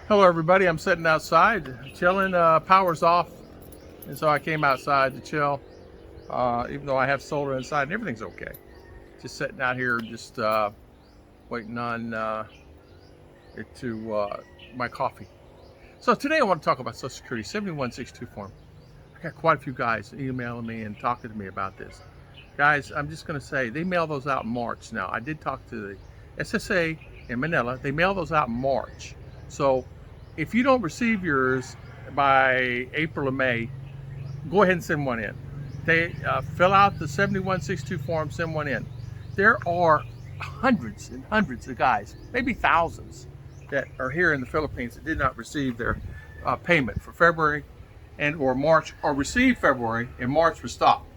Hello everybody, I'm sitting outside chilling. Power's off, and so I came outside to chill, even though I have solar inside and everything's okay. Just sitting out here, just waiting on my coffee. So today I want to talk about Social Security 7162 form. I got quite a few guys emailing me and talking to me about this. Guys, I'm just going to say they mail those out in March. Now, I did talk to the SSA in Manila. They mail those out in March. So if you don't receive yours by April or May, go ahead and send one in. They fill out the 7162 form, send one in. There are hundreds and hundreds of guys, maybe thousands, that are here in the Philippines that did not receive their payment for February and or March, or received February and March was stopped.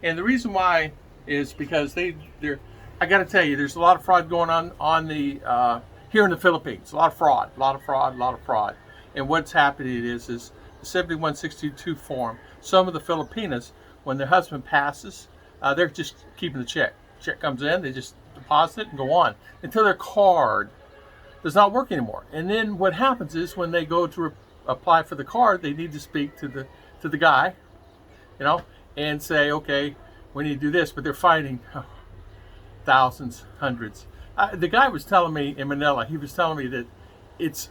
And the reason why is because they're I got to tell you, there's a lot of fraud going on the here in the Philippines. A lot of fraud. And what's happening is the 7162 form. Some of the Filipinas, when their husband passes, they're just keeping the check. Check comes in, they just deposit it and go on until their card does not work anymore. And then what happens is when they go to apply for the card, they need to speak to the guy, and say, okay, we need to do this. But they're fighting thousands, hundreds. The guy was telling me in Manila, he was telling me that it's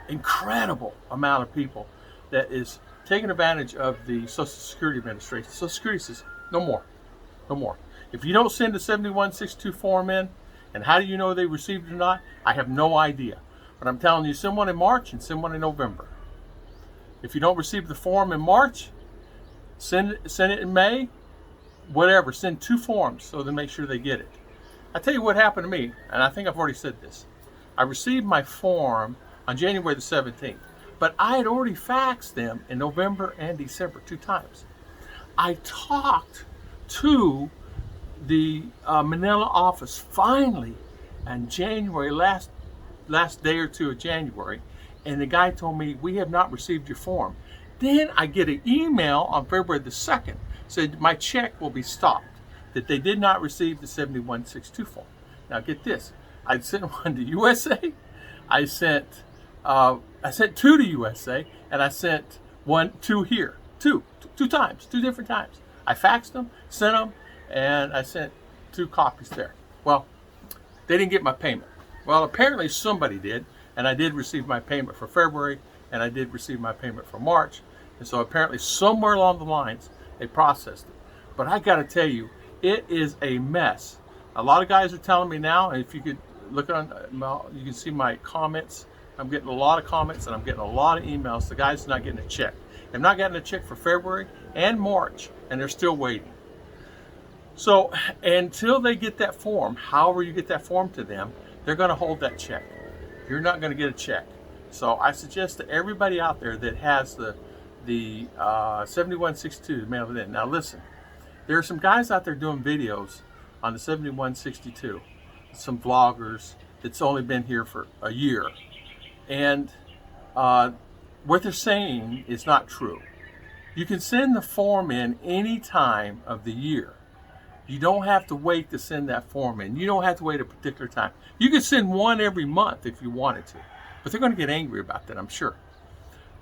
incredible amount of people that is taking advantage of the Social Security Administration. Social Security says, no more. If you don't send a 7162 form in, and how do you know they received it or not? I have no idea. But I'm telling you, send one in March and send one in November. If you don't receive the form in March, send it in May, whatever. Send 2 forms so they make sure they get it. I tell you what happened to me, and I think I've already said this. I received my form on January the 17th, but I had already faxed them in November and December 2 times. I talked to the Manila office finally in January, last day or two of January, and the guy told me, we have not received your form. Then I get an email on February the 2nd, said my check will be stopped, that they did not receive the 7162 form. Now get this, I sent one to USA, I sent 2 to USA, and I sent 2 here, two times, 2 different times. I faxed them, sent them, and I sent 2 copies there. Well, they didn't get my payment. Well, apparently somebody did, and I did receive my payment for February, and I did receive my payment for March, and so apparently somewhere along the lines, they processed it. But I gotta tell you, it is a mess. A lot of guys are telling me now, and if you could look on, you can see my comments. I'm getting a lot of comments and I'm getting a lot of emails. The guys are not getting a check. I'm not getting a check for February and March, and they're still waiting. So until they get that form, however you get that form to them, they're going to hold that check. You're not going to get a check. So I suggest to everybody out there that has the 7162 to mail it in. Now listen, there are some guys out there doing videos on the 7162, some vloggers that's only been here for a year. And what they're saying is not true. You can send the form in any time of the year. You don't have to wait to send that form in. You don't have to wait a particular time. You can send one every month if you wanted to, but they're going to get angry about that, I'm sure.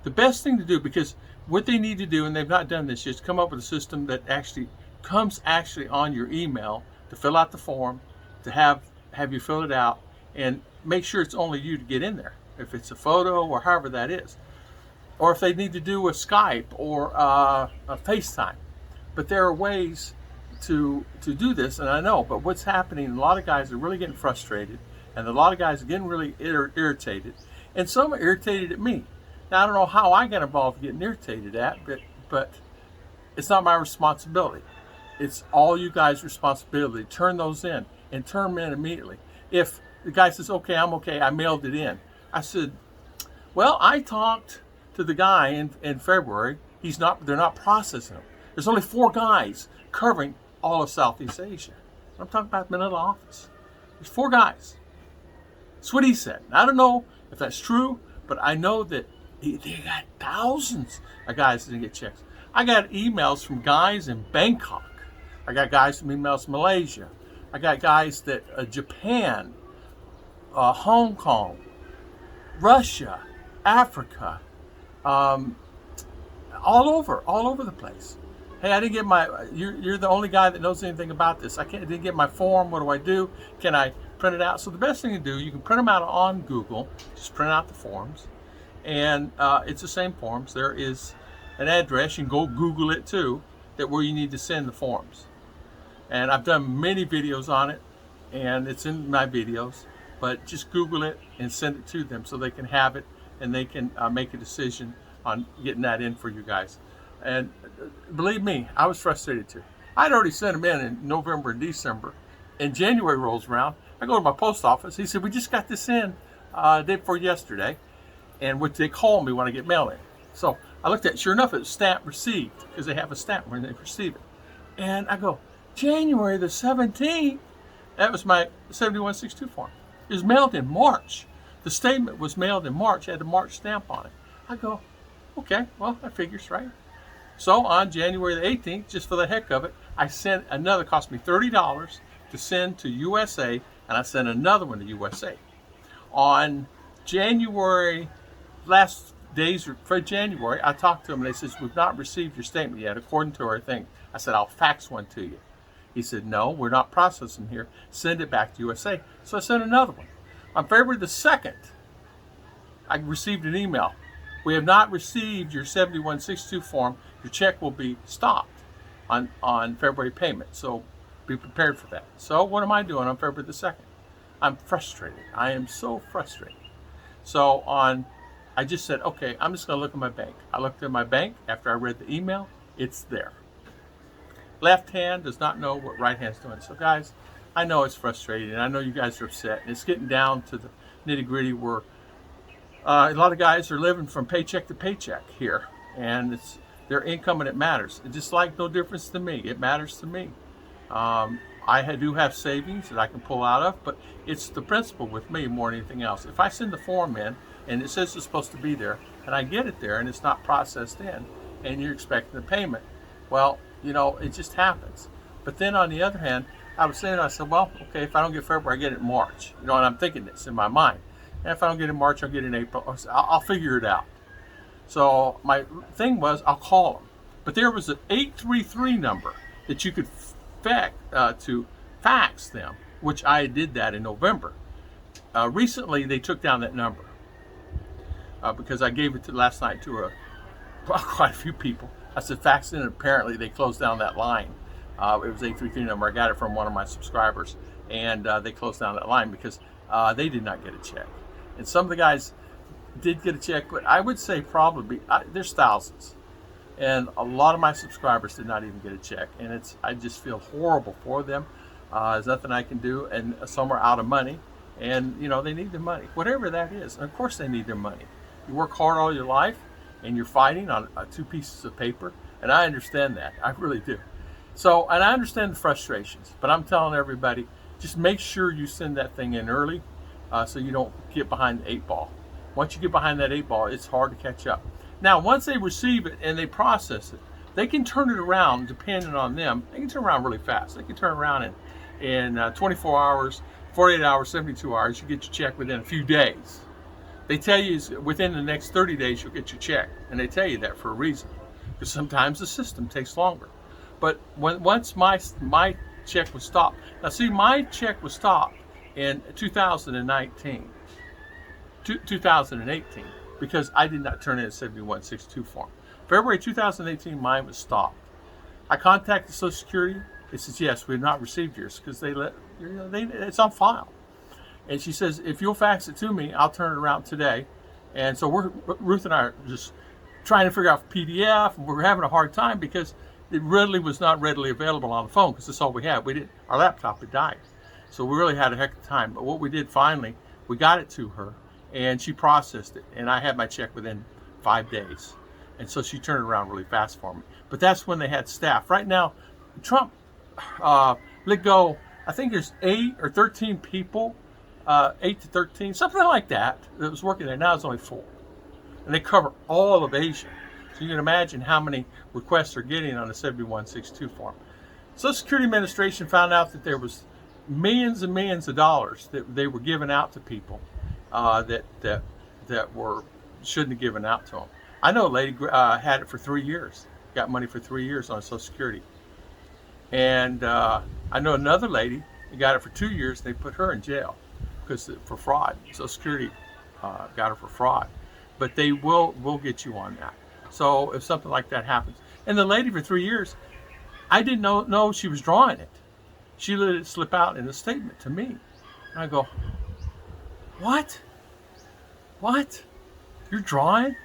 The best thing to do, because what they need to do, and they've not done this, is come up with a system that actually comes on your email to fill out the form, to have you fill it out, and make sure it's only you to get in there. If it's a photo or however that is, or if they need to do a Skype or a FaceTime. But there are ways to do this, and I know, but what's happening, a lot of guys are really getting frustrated, and a lot of guys are getting really irritated, and some are irritated at me. Now, I don't know how I got involved in getting irritated at, but it's not my responsibility. It's all you guys' responsibility. Turn those in, and turn them in immediately. If the guy says, okay, I'm okay, I mailed it in. I said, well, I talked to the guy in February. They're not processing them. There's only 4 guys covering all of Southeast Asia. I'm talking about the Manila office. There's 4 guys. That's what he said. I don't know if that's true, but I know that they got thousands of guys that didn't get checks. I got emails from guys in Bangkok. I got guys from emails from Malaysia. I got guys that Japan, Hong Kong, Russia, Africa, um, all over the place. Hey, I didn't get my. You're the only guy that knows anything about this. I didn't get my form. What do I do? Can I print it out? So the best thing to do, you can print them out on Google. Just print out the forms, and it's the same forms. There is an address. You can go Google it too, that where you need to send the forms. And I've done many videos on it, and it's in my videos. But just Google it and send it to them so they can have it and they can make a decision on getting that in for you guys. And believe me, I was frustrated too. I'd already sent them in November and December, and January rolls around. I go to my post office. He said, "We just got this in day before yesterday," and which they call me when I get mail in. So I looked at it. Sure enough, it was stamp received because they have a stamp when they receive it. And I go, January the 17th. That was my 7162 form. It was mailed in March. The statement was mailed in March. It had a March stamp on it. I go, okay, well, that figures, right? So on January the 18th, just for the heck of it, I sent another, cost me $30 to send to USA, and I sent another one to USA. On January, last days for January, I talked to them, and they said, "We've not received your statement yet, according to our thing." I said, "I'll fax one to you." He said, "No, we're not processing here. Send it back to USA." So I sent another one. On February the 2nd, I received an email. "We have not received your 7162 form. Your check will be stopped on February payment. So be prepared for that." So what am I doing on February the 2nd? I'm frustrated. I am so frustrated. So I just said, okay, I'm just going to look at my bank. I looked at my bank after I read the email. It's there. Left hand does not know what right hand's doing. So guys, I know it's frustrating, and I know you guys are upset. And it's getting down to the nitty gritty where a lot of guys are living from paycheck to paycheck here, and it's their income, and it matters. It's just like no difference to me. It matters to me. I do have savings that I can pull out of, but it's the principle with me more than anything else. If I send the form in and it says it's supposed to be there, and I get it there and it's not processed in, and you're expecting a payment, well, it just happens. But then on the other hand, I said, well, okay, if I don't get February, I get it in March. And I'm thinking this in my mind. And if I don't get it in March, I'll get it in April. I'll figure it out. So my thing was, I'll call them. But there was an 833 number that you could to fax them, which I did that in November. Recently, they took down that number because I gave it last night to quite a few people. I said fax it, and apparently they closed down that line. It was 833 number. I got it from one of my subscribers, and they closed down that line because they did not get a check. And some of the guys did get a check, but I would say probably there's thousands. And a lot of my subscribers did not even get a check, and I just feel horrible for them. There's nothing I can do, and some are out of money, and they need their money, whatever that is. And of course, they need their money. You work hard all your life, and you're fighting on two pieces of paper, and I understand that. I really do. So, and I understand the frustrations, but I'm telling everybody, just make sure you send that thing in early, so you don't get behind the 8 ball. Once you get behind that 8 ball, it's hard to catch up. Now, once they receive it and they process it, they can turn it around, depending on them. They can turn around really fast. They can turn around in 24 hours, 48 hours, 72 hours. You get your check within a few days. They tell you within the next 30 days you'll get your check, and they tell you that for a reason, because sometimes the system takes longer. But once my check was stopped, now see, my check was stopped in 2019, 2018. Because I did not turn in a 7162 form. February 2018, mine was stopped. I contacted Social Security. It says, yes, we have not received yours, because it's on file. And she says, if you'll fax it to me, I'll turn it around today. And so Ruth and I are just trying to figure out PDF, and we're having a hard time because it was not readily available on the phone, because that's all we had. Our laptop had died. So we really had a heck of a time. But what we did finally, we got it to her, and she processed it, and I had my check within 5 days. And so she turned it around really fast for me. But that's when they had staff. Right now, Trump let go, I think there's 8 or 13 people, 8 to 13, something like that was working there. Now it's only 4. And they cover all of Asia. So you can imagine how many requests they're getting on the 7162 form. Social Security Administration found out that there was millions and millions of dollars that they were giving out to people that that shouldn't have given out to them. I know a lady had it for 3 years, got money for 3 years on Social Security. And I know another lady that got it for 2 years. They put her in jail for fraud. Social Security got her for fraud. But they will get you on that. So if something like that happens. And the lady for 3 years, I didn't know she was drawing it. She let it slip out in a statement to me. And I go, what? What? You're drawing?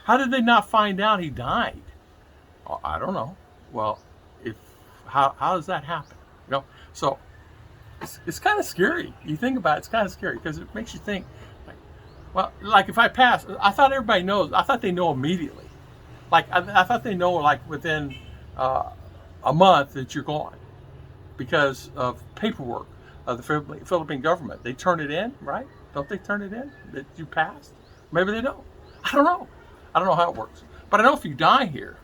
How did they not find out he died? Oh, I don't know. Well, how does that happen? So it's kind of scary. You think about it, it's kind of scary because it makes you think, like if I pass, I thought everybody knows. I thought they know immediately. Like I thought they know like within a month that you're gone because of paperwork of the Philippine government. They turn it in, right? Don't they turn it in that you passed? Maybe they don't. I don't know. I don't know how it works. But I know if you die here,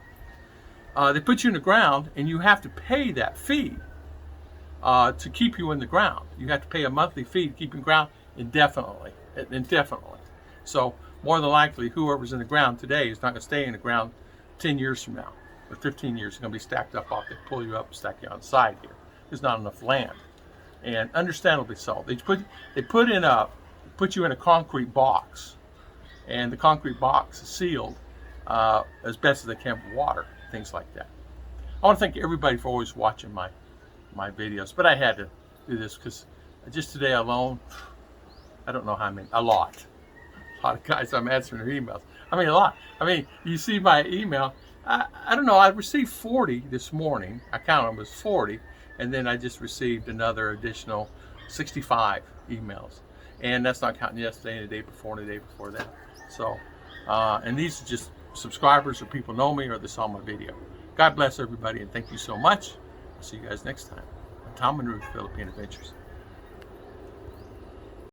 they put you in the ground and you have to pay that fee to keep you in the ground. You have to pay a monthly fee to keep you in the ground indefinitely. So more than likely, whoever's in the ground today is not going to stay in the ground 10 years from now or 15 years. It's going to be stacked up off. They pull you up and stack you on the side here. There's not enough land. And understandably so. They put you in a concrete box. And the concrete box is sealed as best as they can with water, things like that. I want to thank everybody for always watching my videos, but I had to do this because just today alone, I don't know how many, a lot of guys I'm answering their emails. I mean, a lot. I mean, you see my email, I don't know, I received 40 this morning. I counted them as 40, and then I just received another additional 65 emails. And that's not counting yesterday and the day before and the day before that. So, and these are just subscribers or people know me or they saw my video. God bless everybody and thank you so much. I'll see you guys next time on Tom and Ruth Philippine Adventures.